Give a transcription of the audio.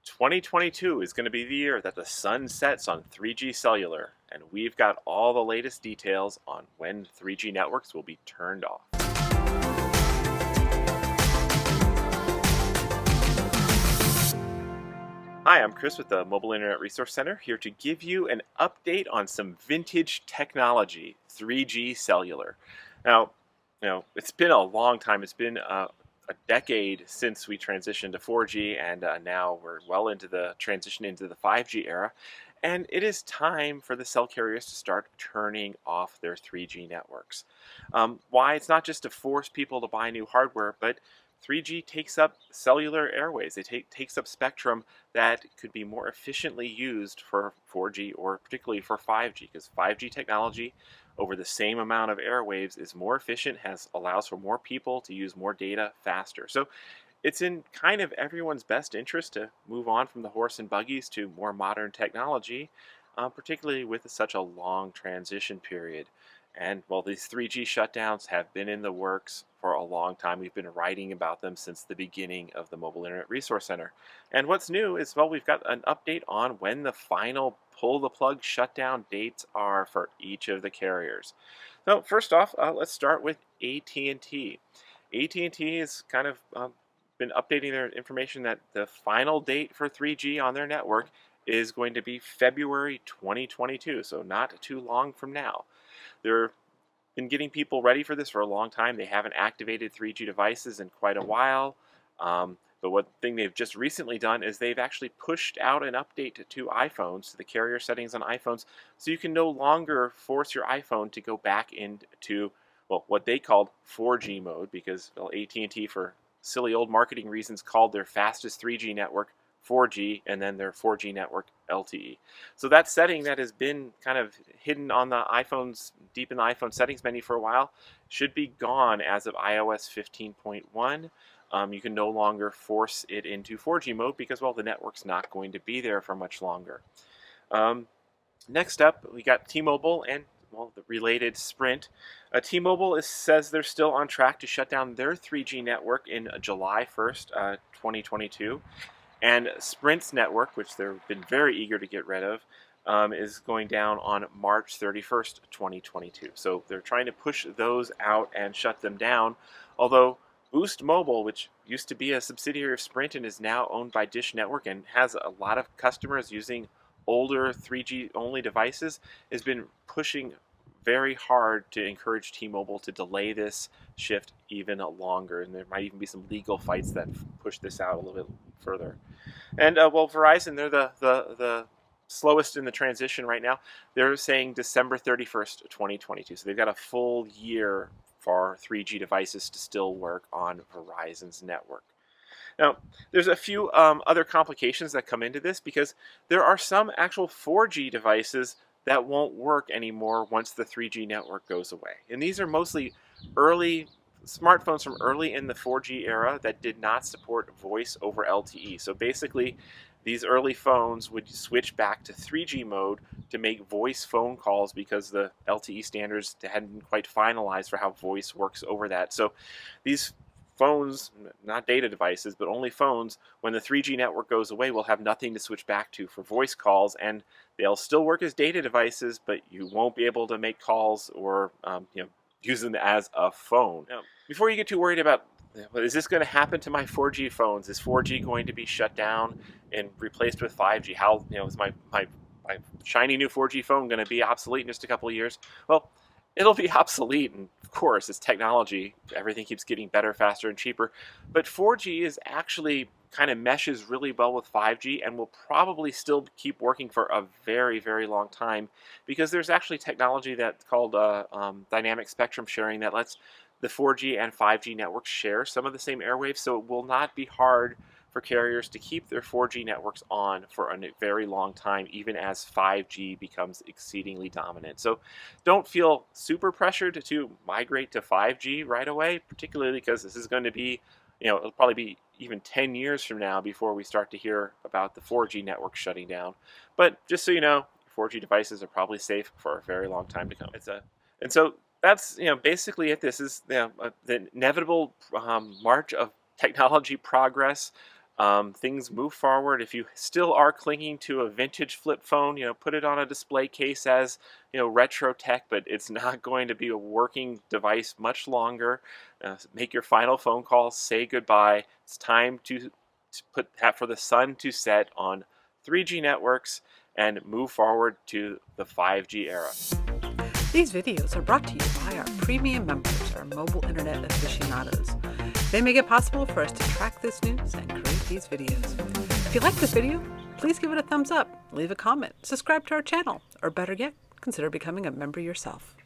2022 is going to be the year that the sun sets on 3G cellular, and we've got all the latest details on when 3G networks will be turned off. Hi, I'm Chris with the Mobile Internet Resource Center, here to give you an update on some vintage technology, 3G cellular. Now, it's been a long time. It's been a decade since we transitioned to 4G, and now we're well into the transition into the 5G era. And it is time for the cell carriers to start turning off their 3G networks. Why? It's not just to force people to buy new hardware, but 3G takes up cellular airways. It takes up spectrum that could be more efficiently used for 4G or particularly for 5G, because 5G technology over the same amount of airwaves is more efficient, allows for more people to use more data faster. So it's in kind of everyone's best interest to move on from the horse and buggies to more modern technology, particularly with such a long transition period. And well, these 3G shutdowns have been in the works for a long time. We've been writing about them since the beginning of the Mobile Internet Resource Center. And what's new is, well, we've got an update on when the final pull the plug shutdown dates are for each of the carriers. So first off, let's start with AT&T. AT&T has kind of been updating their information that the final date for 3G on their network is going to be February 2022, so not too long from now. They've been getting people ready for this for a long time. They haven't activated 3G devices in quite a while. But one thing they've just recently done is they've actually pushed out an update to iPhones, to the carrier settings on iPhones, so you can no longer force your iPhone to go back into, well, what they called 4G mode, because AT&T, for silly old marketing reasons, called their fastest 3G network 4G, and then their 4G network LTE. So that setting that has been kind of hidden on the iPhones, deep in the iPhone settings menu for a while, should be gone as of iOS 15.1. You can no longer force it into 4G mode because, well, the network's not going to be there for much longer. Next up, we got T-Mobile and, well, the related Sprint. T-Mobile says they're still on track to shut down their 3G network in July 1st, 2022. And Sprint's network, which they've been very eager to get rid of, is going down on March 31st, 2022. So they're trying to push those out and shut them down. Although Boost Mobile, which used to be a subsidiary of Sprint and is now owned by Dish Network and has a lot of customers using older 3G only devices, has been pushing very hard to encourage T-Mobile to delay this shift even longer, and there might even be some legal fights that push this out a little bit further. And well, Verizon, they're the slowest in the transition right now. They're saying December 31st, 2022. So they've got a full year for 3G devices to still work on Verizon's network. Now, there's a few other complications that come into this, because there are some actual 4G devices that won't work anymore once the 3G network goes away. And these are mostly early smartphones from early in the 4G era that did not support voice over LTE. So basically, these early phones would switch back to 3G mode to make voice phone calls because the LTE standards hadn't quite finalized for how voice works over that. So these phones, not data devices, but only phones, when the 3G network goes away, will have nothing to switch back to for voice calls, and they'll still work as data devices, but you won't be able to make calls or use them as a phone. Now, before you get too worried about, is this going to happen to my 4G phones? Is 4G going to be shut down and replaced with 5G? How is my shiny new 4G phone going to be obsolete in just a couple of years? Well, it'll be obsolete, and of course, it's technology. Everything keeps getting better, faster, and cheaper. But 4G is actually kind of meshes really well with 5G and will probably still keep working for a very, very long time, because there's actually technology that's called dynamic spectrum sharing that lets the 4G and 5G networks share some of the same airwaves, so it will not be hard for carriers to keep their 4G networks on for a very long time, even as 5G becomes exceedingly dominant. So don't feel super pressured to migrate to 5G right away, particularly because this is going to be, it'll probably be even 10 years from now before we start to hear about the 4G network shutting down. But just so you know, 4G devices are probably safe for a very long time to come. And so that's basically it. This is the inevitable march of technology progress. things move forward. If you still are clinging to a vintage flip phone, put it on a display case as, retro tech, but it's not going to be a working device much longer. Make your final phone call, say goodbye. It's time to for the sun to set on 3G networks and move forward to the 5G era. These videos are brought to you by our premium members, our mobile internet aficionados. They make it possible for us to track this news and create these videos. If you like this video, please give it a thumbs up, leave a comment, subscribe to our channel, or better yet, consider becoming a member yourself.